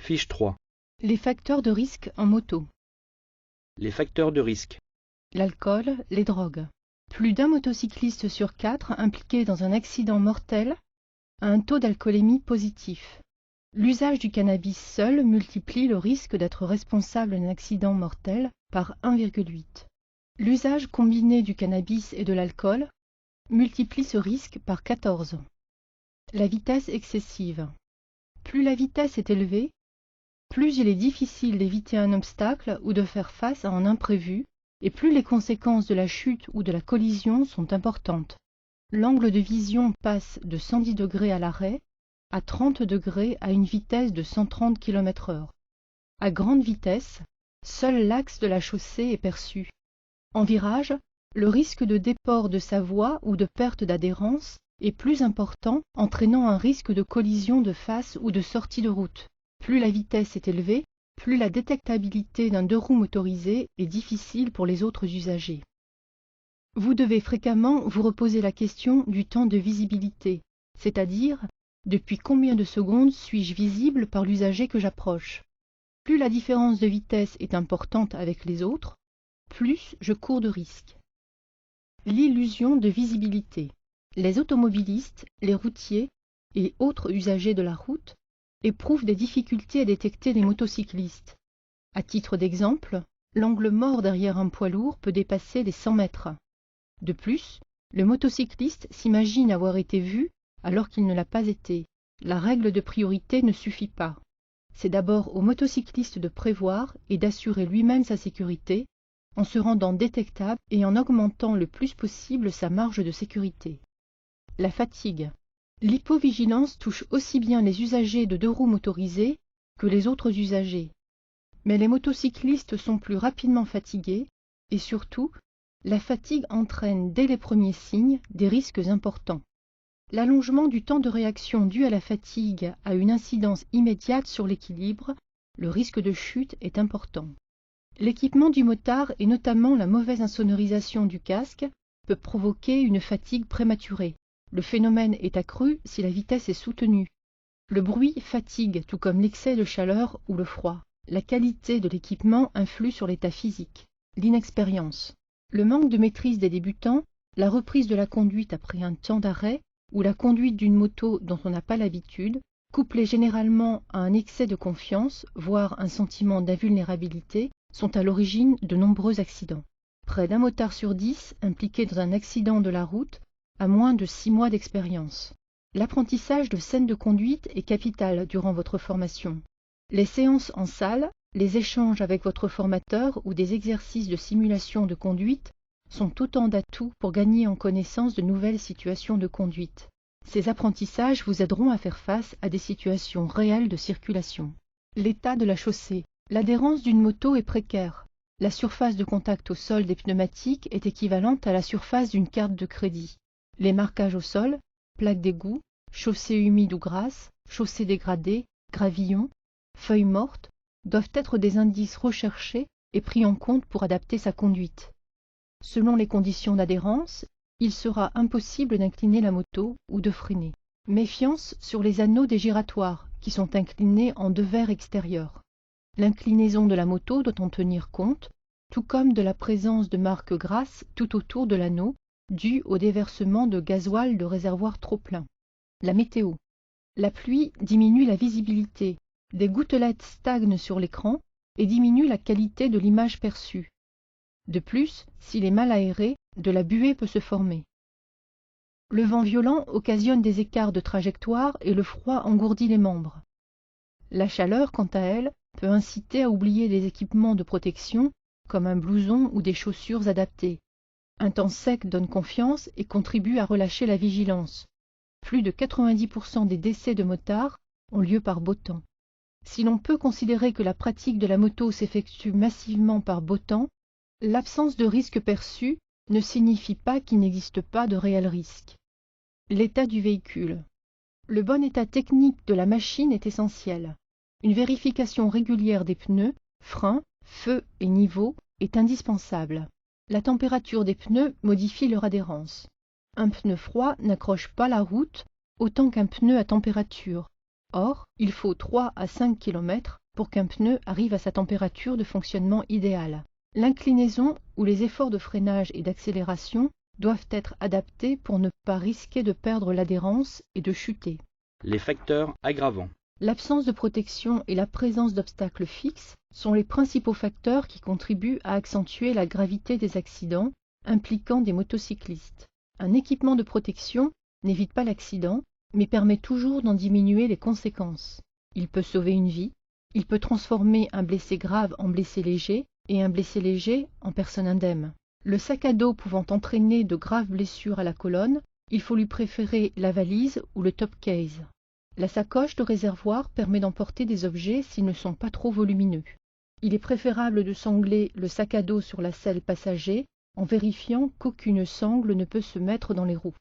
Fiche 3. Les facteurs de risque en moto. Les facteurs de risque. L'alcool, les drogues. Plus d'un motocycliste sur 4 impliqué dans un accident mortel a un taux d'alcoolémie positif. L'usage du cannabis seul multiplie le risque d'être responsable d'un accident mortel par 1,8. L'usage combiné du cannabis et de l'alcool multiplie ce risque par 14. La vitesse excessive. Plus la vitesse est élevée, plus il est difficile d'éviter un obstacle ou de faire face à un imprévu, et plus les conséquences de la chute ou de la collision sont importantes. L'angle de vision passe de 110 degrés à l'arrêt à 30 degrés à une vitesse de 130 km/h. À grande vitesse, seul l'axe de la chaussée est perçu. En virage, le risque de déport de sa voie ou de perte d'adhérence est plus important, entraînant un risque de collision de face ou de sortie de route. Plus la vitesse est élevée, plus la détectabilité d'un deux-roues motorisé est difficile pour les autres usagers. Vous devez fréquemment vous reposer la question du temps de visibilité, c'est-à-dire depuis combien de secondes suis-je visible par l'usager que j'approche. Plus la différence de vitesse est importante avec les autres, plus je cours de risques. L'illusion de visibilité. Les automobilistes, les routiers et autres usagers de la route éprouvent des difficultés à détecter les motocyclistes. À titre d'exemple, l'angle mort derrière un poids lourd peut dépasser les 100 mètres. De plus, le motocycliste s'imagine avoir été vu alors qu'il ne l'a pas été. La règle de priorité ne suffit pas. C'est d'abord au motocycliste de prévoir et d'assurer lui-même sa sécurité en se rendant détectable et en augmentant le plus possible sa marge de sécurité. La fatigue. L'hypovigilance touche aussi bien les usagers de deux-roues motorisés que les autres usagers. Mais les motocyclistes sont plus rapidement fatigués et surtout, la fatigue entraîne dès les premiers signes des risques importants. L'allongement du temps de réaction dû à la fatigue a une incidence immédiate sur l'équilibre, le risque de chute est important. L'équipement du motard et notamment la mauvaise insonorisation du casque peut provoquer une fatigue prématurée. Le phénomène est accru si la vitesse est soutenue. Le bruit fatigue, tout comme l'excès de chaleur ou le froid. La qualité de l'équipement influe sur l'état physique. L'inexpérience. Le manque de maîtrise des débutants, la reprise de la conduite après un temps d'arrêt ou la conduite d'une moto dont on n'a pas l'habitude, couplée généralement à un excès de confiance, voire un sentiment d'invulnérabilité, sont à l'origine de nombreux accidents. Près d'un motard sur 10 impliqué dans un accident de la route a moins de 6 mois d'expérience. L'apprentissage de scènes de conduite est capital durant votre formation. Les séances en salle, les échanges avec votre formateur ou des exercices de simulation de conduite sont autant d'atouts pour gagner en connaissance de nouvelles situations de conduite. Ces apprentissages vous aideront à faire face à des situations réelles de circulation. L'état de la chaussée. L'adhérence d'une moto est précaire. La surface de contact au sol des pneumatiques est équivalente à la surface d'une carte de crédit. Les marquages au sol, plaques d'égout, chaussées humides ou grasses, chaussées dégradées, gravillons, feuilles mortes, doivent être des indices recherchés et pris en compte pour adapter sa conduite. Selon les conditions d'adhérence, il sera impossible d'incliner la moto ou de freiner. Méfiance sur les anneaux des giratoires, qui sont inclinés en devers extérieurs. L'inclinaison de la moto doit en tenir compte, tout comme de la présence de marques grasses tout autour de l'anneau, due au déversement de gasoil de réservoir trop plein. La météo. La pluie diminue la visibilité, des gouttelettes stagnent sur l'écran et diminuent la qualité de l'image perçue. De plus, s'il est mal aéré, de la buée peut se former. Le vent violent occasionne des écarts de trajectoire et le froid engourdit les membres. La chaleur, quant à elle, peut inciter à oublier des équipements de protection comme un blouson ou des chaussures adaptées. Un temps sec donne confiance et contribue à relâcher la vigilance. Plus de 90% des décès de motards ont lieu par beau temps. Si l'on peut considérer que la pratique de la moto s'effectue massivement par beau temps, l'absence de risque perçu ne signifie pas qu'il n'existe pas de réel risque. L'état du véhicule. Le bon état technique de la machine est essentiel. Une vérification régulière des pneus, freins, feux et niveaux est indispensable. La température des pneus modifie leur adhérence. Un pneu froid n'accroche pas la route autant qu'un pneu à température. Or, il faut 3 à 5 km pour qu'un pneu arrive à sa température de fonctionnement idéale. L'inclinaison ou les efforts de freinage et d'accélération doivent être adaptés pour ne pas risquer de perdre l'adhérence et de chuter. Les facteurs aggravants. L'absence de protection et la présence d'obstacles fixes sont les principaux facteurs qui contribuent à accentuer la gravité des accidents impliquant des motocyclistes. Un équipement de protection n'évite pas l'accident, mais permet toujours d'en diminuer les conséquences. Il peut sauver une vie, il peut transformer un blessé grave en blessé léger et un blessé léger en personne indemne. Le sac à dos pouvant entraîner de graves blessures à la colonne, il faut lui préférer la valise ou le top case. La sacoche de réservoir permet d'emporter des objets s'ils ne sont pas trop volumineux. Il est préférable de sangler le sac à dos sur la selle passager en vérifiant qu'aucune sangle ne peut se mettre dans les roues.